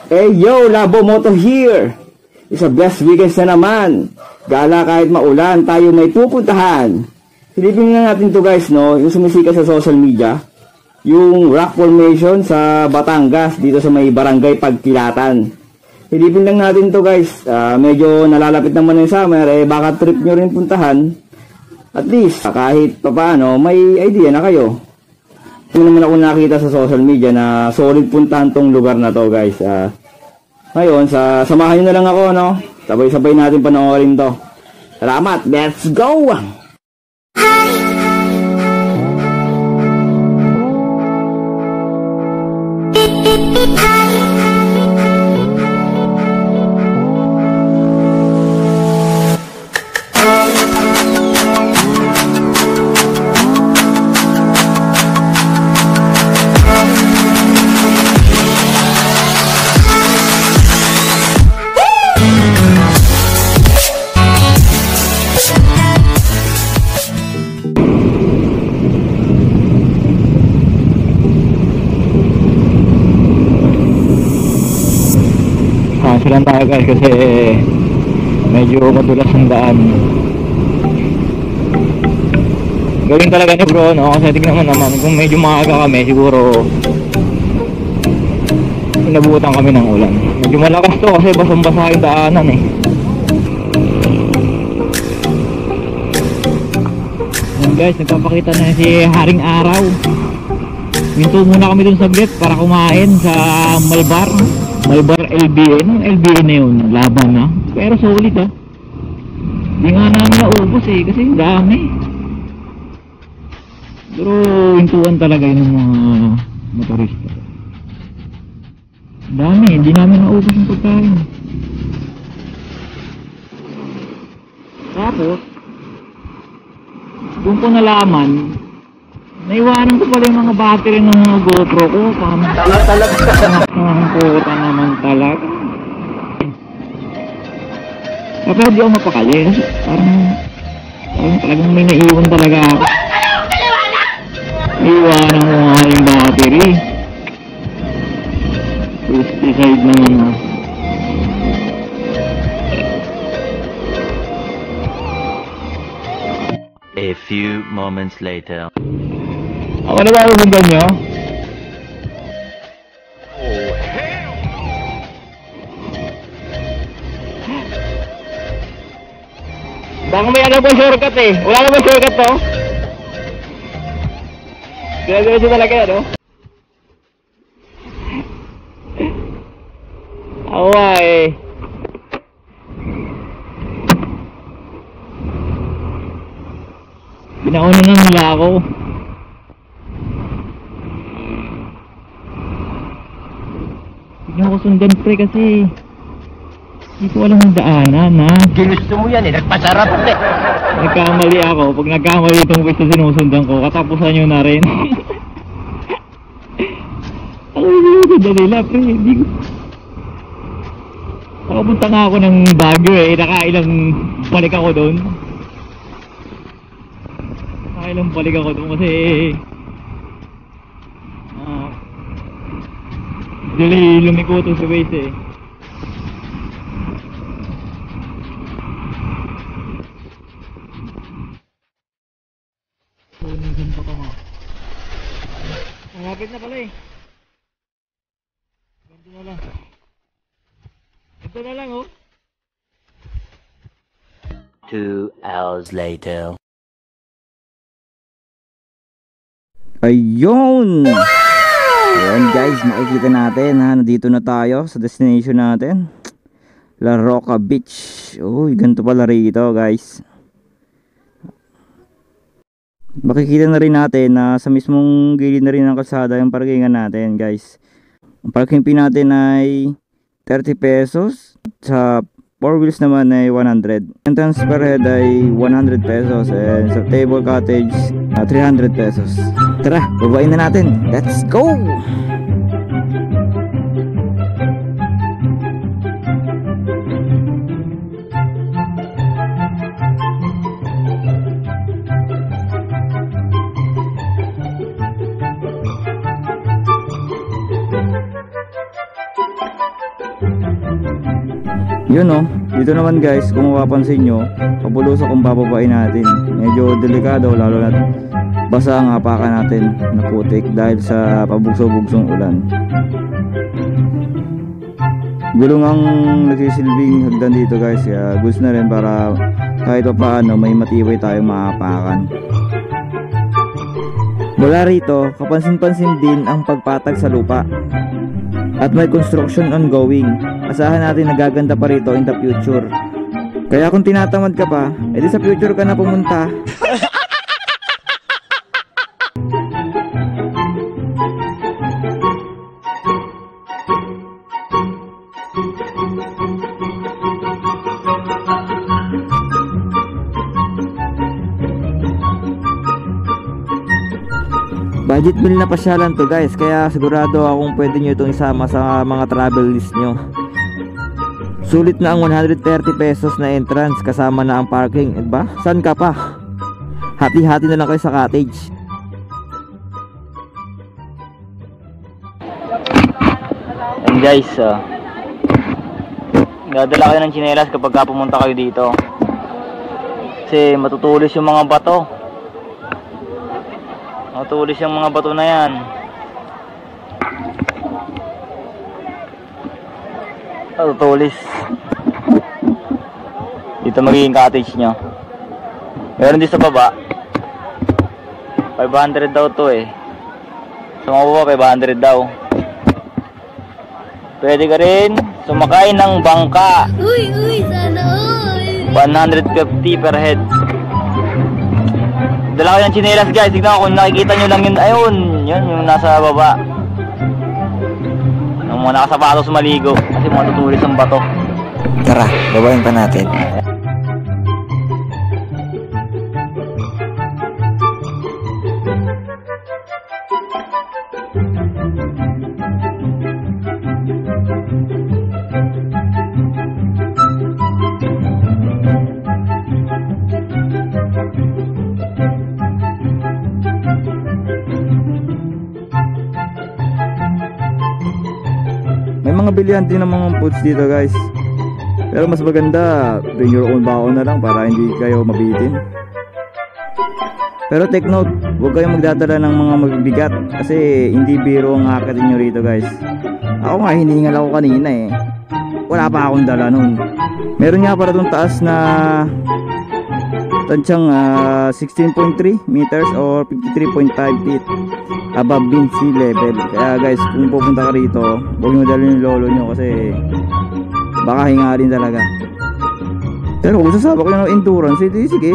Hey yo, Labo Moto here! Isa blessed weekends na naman. Gala kahit maulan, tayo may pupuntahan. Silipin na natin to guys, no? Yung sumisikat sa social media. Yung rock formation sa Batangas, dito sa may barangay Pagkilatan. Silipin lang natin to guys. Medyo nalalapit naman yung summer, baka trip nyo rin puntahan. At least, kahit papaano, may idea na kayo. Yung naman ako nakita sa social media na solid puntahan tong lugar na to guys. Ngayon, samahan nyo na lang ako, no? Sabay-sabay natin panoorin to. Salamat! Let's go! Lang tayo guys kasi medyo madulas ang daan. Gawin talaga ni bro, no? Kasi tignan naman kung medyo maaga kami siguro inabutan kami ng ulan. Medyo malakas to kasi basang-basa yung daanan eh. Ayan guys, nagpapakita na si Haring Araw. Minto muna kami dun saglit para kumain sa Malbar LBA. Anong LBA na yun? Laban na. Pero solid ah. Hindi nga namin naubos eh. Kasi dami. Pero hintuan talaga yung mga motorista. Dami. Hindi namin naubos yung pagkain. Tapos doon ko nalaman, naiwanan ko pala yung mga battery ng mga GoPro ko. Ang puta naman talaga. Pero di ako mapakali. Parang talagang may naiwan talaga ako. Iwanan ko nga yung battery. Pesticide naman ako. A few moments later. Ako na ba yung nyo? Baka may ano ba shortcut eh. Wala na ba shortcut to? Diretso talaga yan, no? Awa eh. Pinauna na nila ako. Hindi ako sundan pre kasi hindi ko alam ang daanan ha. Ginusto mo yan eh, nagpasarap eh. Nagkamali ako. Pag nagkamali itong pwesto sinusundan ko, katapusan nyo na rin. Ako sinusundan nila pre. Hindi ko. Nakapunta nga ako ng Baguio eh. Nakailang balik ako doon. Nakailang balik ako doon kasi dili lumiko to sa base eh. Saan pa ka mo? Malapit na pala eh. Ganito na lang. Ito na lang oh. 2 hours later. Ayun! Ayan guys, makikita natin ha, nandito na tayo sa destination natin, La Roca Beach. Uy, ganito pala rito guys. Makikita na rin natin na sa mismong gilid na rin ng kalsada yung parkingan natin guys. Ang parking fee natin ay 30 pesos. Sa 4 wheels naman ay 100. Entrance per head ay 100 pesos. And sa table cottage 300 pesos. Tara, babain na natin. Let's go! Yun oh, dito naman guys, kung mapapansin nyo, pabulusok kung bababain natin. Medyo delikado, lalo na basa ang hapakan natin na putik dahil sa pabugso-bugsong ulan. Gulong ang nagsisilbing hagdan dito guys, kaya goods na rin para kahit pa paano may matibay tayong mahapakan. Mula rito, kapansin-pansin din ang pagpatag sa lupa. At may construction ongoing. Asahan natin nagaganda pa rito in the future. Kaya kung tinatamad ka pa, edi sa future ka na pumunta. Budget meal na pasyalan to guys, kaya sigurado akong pwede nyo itong isama sa mga travel list nyo. Sulit na ang 130 pesos na entrance kasama na ang parking. Diba? Saan ka pa? Hati-hati na lang kayo sa cottage. And guys, dadala kayo ng tsinelas kapag pumunta kayo dito. Kasi matutulis yung mga bato. Matulis yung mga bato na yan. Matutulis. Dito magiging cottage nyo. Meron din sa baba. 500 daw to eh. Sa mga baba 500 daw. Pwede ka rin sumakay ng bangka. Uy, sana all. 150 per head. Dala ko yung tsinelas guys, tignan ko kung nakikita nyo lang yun. Ayun, yun yung nasa baba. Yung mga nakasapatos maligo kasi mga tutulis ang bato. Tara, babayin pa natin. May mga bilihan din ng mga foods dito guys. Pero mas maganda, bring your own baon na lang para hindi kayo mabitin. Pero take note, huwag kayong magdadala ng mga mabibigat kasi hindi biro ang hakatin nyo rito guys. Ako nga hiningal ako kanina eh. Wala pa akong dala nun. Meron nga para itong taas na tansyang 16.3 meters or 53.5 feet above mean sea level. Kaya guys, kung pupunta ka rito, huwag nyo dalhin yung lolo nyo kasi baka hingalin talaga. Pero kung sasama ko ng endurance, sige.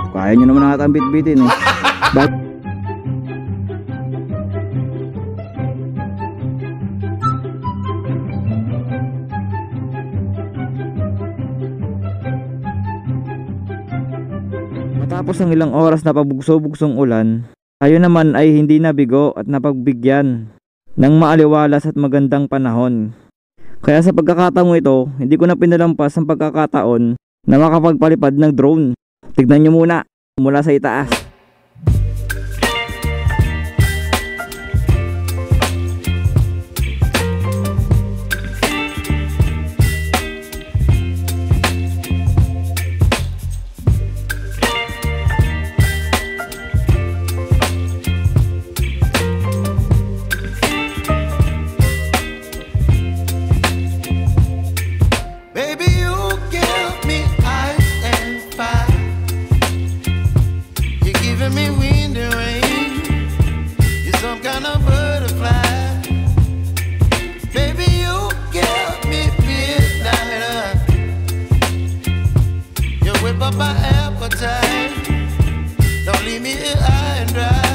Kaya nyo naman nakatang bit-bitin eh. Matapos ang ilang oras na pabugso-bugsong ulan, tayo naman ay hindi nabigo at napagbigyan ng maaliwalas at magandang panahon. Kaya sa pagkakataong ito, hindi ko na pinalampas ang pagkakataon na makapagpalipad ng drone. Tignan nyo muna mula sa itaas. My appetite, don't leave me here high and dry.